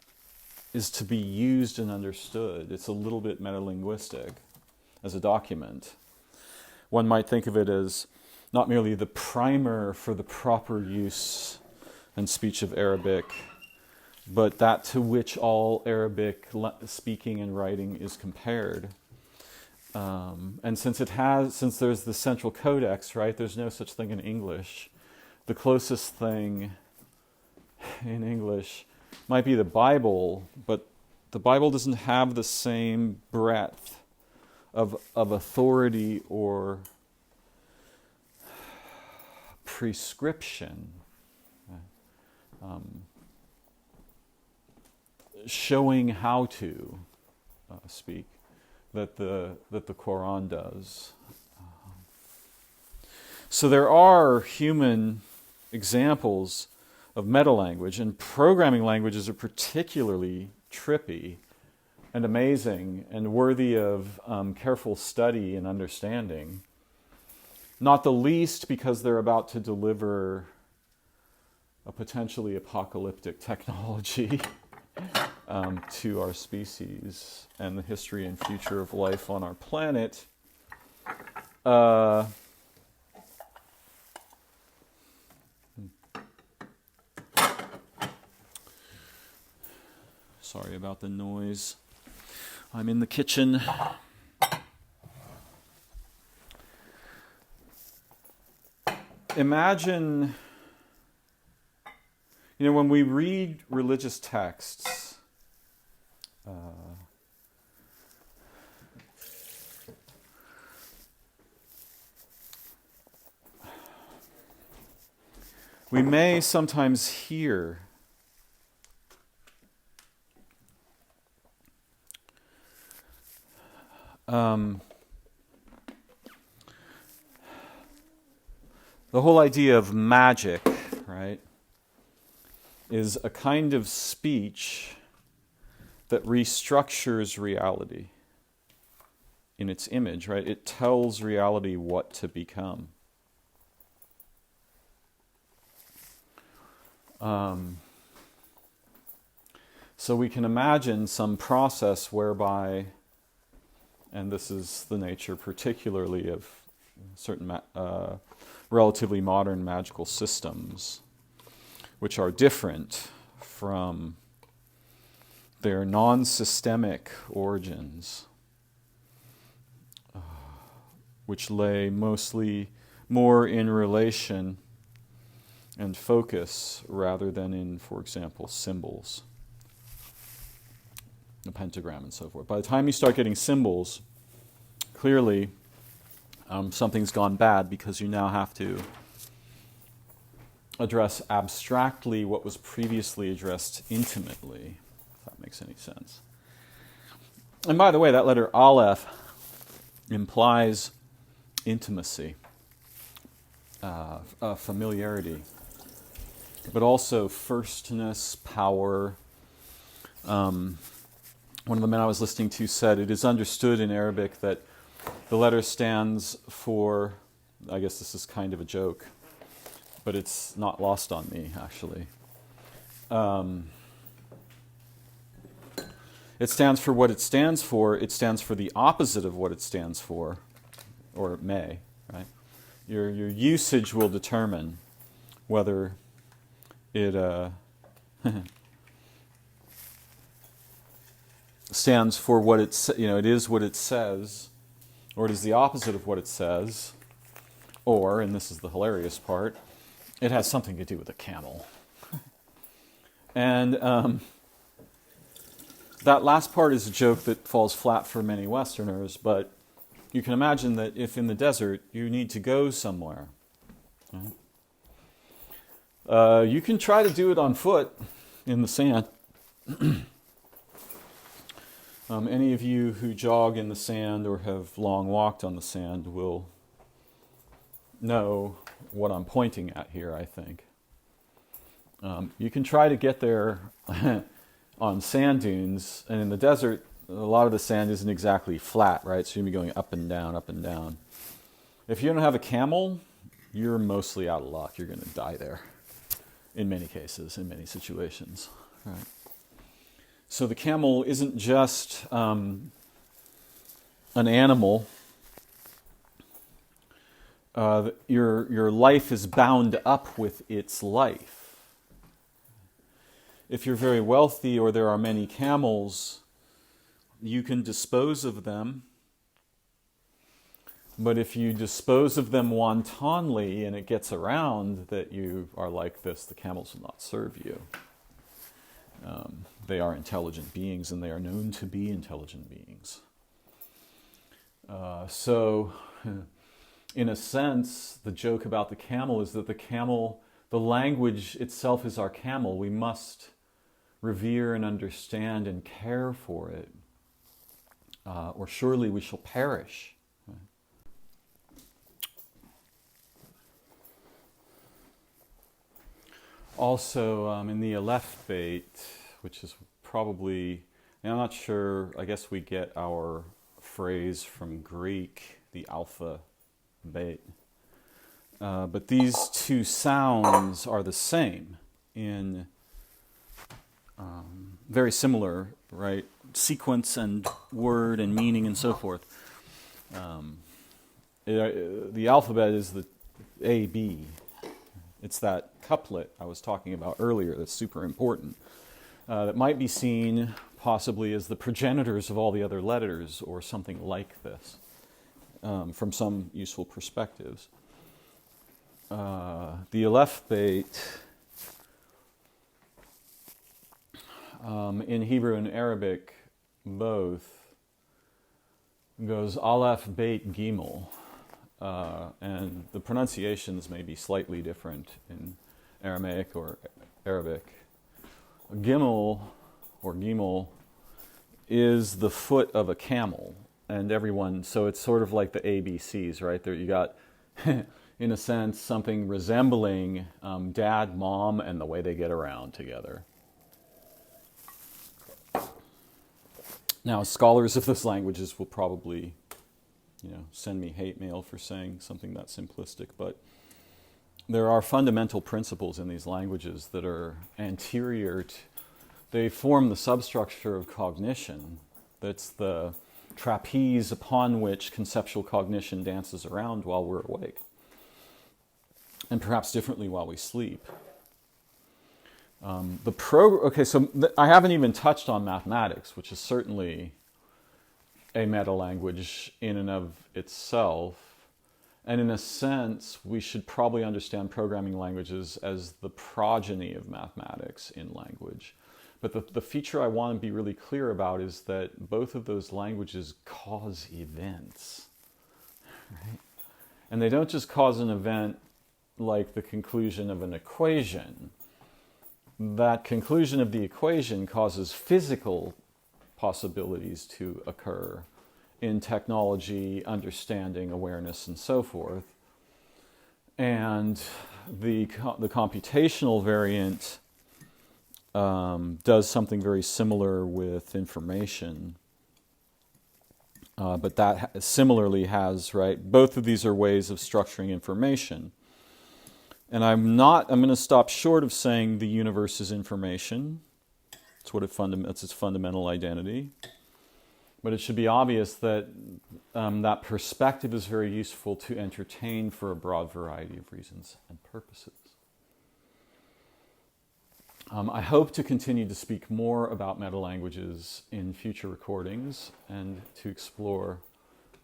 is to be used and understood. It's a little bit metalinguistic as a document. One might think of it as not merely the primer for the proper use and speech of Arabic, but that to which all Arabic speaking and writing is compared. And since there's the central codex, right, there's no such thing in English. the closest thing in English might be the Bible, but the Bible doesn't have the same breadth of authority or prescription, showing how to speak, that the Quran does. So there are human examples of metalanguage, and programming languages are particularly trippy and amazing and worthy of careful study and understanding. Not the least because they're about to deliver a potentially apocalyptic technology to our species and the history and future of life on our planet. Sorry about the noise. I'm in the kitchen. Imagine, when we read religious texts, we may sometimes hear the whole idea of magic, right, is a kind of speech that restructures reality in its image, right? It tells reality what to become. So we can imagine some process whereby, and this is the nature particularly of certain relatively modern magical systems, which are different from their non-systemic origins, which lay mostly more in relation and focus rather than in, for example, symbols, the pentagram and so forth. By the time you start getting symbols, clearly something's gone bad, because you now have to address abstractly what was previously addressed intimately, if that makes any sense. And by the way, that letter Aleph implies intimacy, familiarity, but also firstness, power. One of the men I was listening to said it is understood in Arabic that the letter stands for, I guess this is kind of a joke, but it's not lost on me, actually. It stands for what it stands for. It stands for the opposite of what it stands for, or it may, right? Your usage will determine whether it stands for what it is what it says, or it is the opposite of what it says, or, and this is the hilarious part, it has something to do with a camel. And that last part is a joke that falls flat for many Westerners, but you can imagine that if in the desert you need to go somewhere, right? You can try to do it on foot in the sand. Any of you who jog in the sand or have long walked on the sand will know what I'm pointing at here, I think. You can try to get there on sand dunes, and in the desert, a lot of the sand isn't exactly flat, right? So you're going to be going up and down, up and down. If you don't have a camel, you're mostly out of luck. You're going to die there in many cases, in many situations, right? So the camel isn't just an animal. Your life is bound up with its life. If you're very wealthy or there are many camels, you can dispose of them But if you dispose of them wantonly and it gets around that you are like this, the camels will not serve you. They are intelligent beings, and they are known to be intelligent beings. So, in a sense, the joke about the camel is that the language itself is our camel. We must revere and understand and care for it, or surely we shall perish. Also, in the Aleph Beit, which is probably, and I'm not sure, I guess we get our phrase from Greek, the alpha Beit. But these two sounds are the same in very similar, right? Sequence and word and meaning and so forth. The alphabet is the A, B. It's that couplet I was talking about earlier that's super important. That might be seen possibly as the progenitors of all the other letters or something like this from some useful perspectives. The Aleph Beit in Hebrew and Arabic both goes Aleph Beit Gimel. And the pronunciations may be slightly different in Aramaic or Arabic. Gimel, or Gimel, is the foot of a camel, and everyone, so it's sort of like the ABCs, right? There you got, in a sense, something resembling dad, mom, and the way they get around together. Now, scholars of those languages will probably send me hate mail for saying something that simplistic, but there are fundamental principles in these languages that are anterior to, they form the substructure of cognition. That's the trapeze upon which conceptual cognition dances around while we're awake, and perhaps differently while we sleep. I haven't even touched on mathematics, which is certainly a metalanguage in and of itself. And in a sense, we should probably understand programming languages as the progeny of mathematics in language. But the feature I want to be really clear about is that both of those languages cause events, right? And they don't just cause an event like the conclusion of an equation. That conclusion of the equation causes physical possibilities to occur in technology, understanding, awareness, and so forth. And the computational variant does something very similar with information. But that similarly has, right, both of these are ways of structuring information. And I'm going to stop short of saying the universe is information. It's its fundamental identity. But it should be obvious that that perspective is very useful to entertain for a broad variety of reasons and purposes. I hope to continue to speak more about metalanguages in future recordings and to explore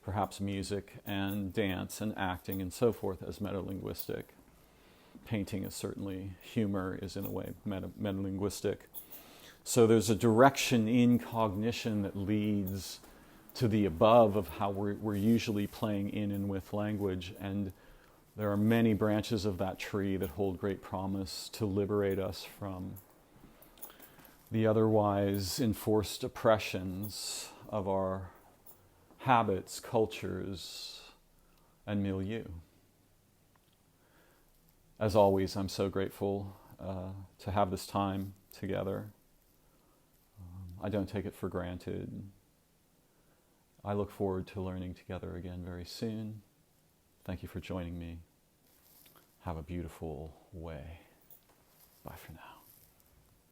perhaps music and dance and acting and so forth as metalinguistic. Painting is certainly, humor is in a way metalinguistic. So there's a direction in cognition that leads to the above of how we're usually playing in and with language, and there are many branches of that tree that hold great promise to liberate us from the otherwise enforced oppressions of our habits, cultures, and milieu. As always, I'm so grateful to have this time together. I don't take it for granted. I look forward to learning together again very soon. Thank you for joining me. Have a beautiful way. Bye for now.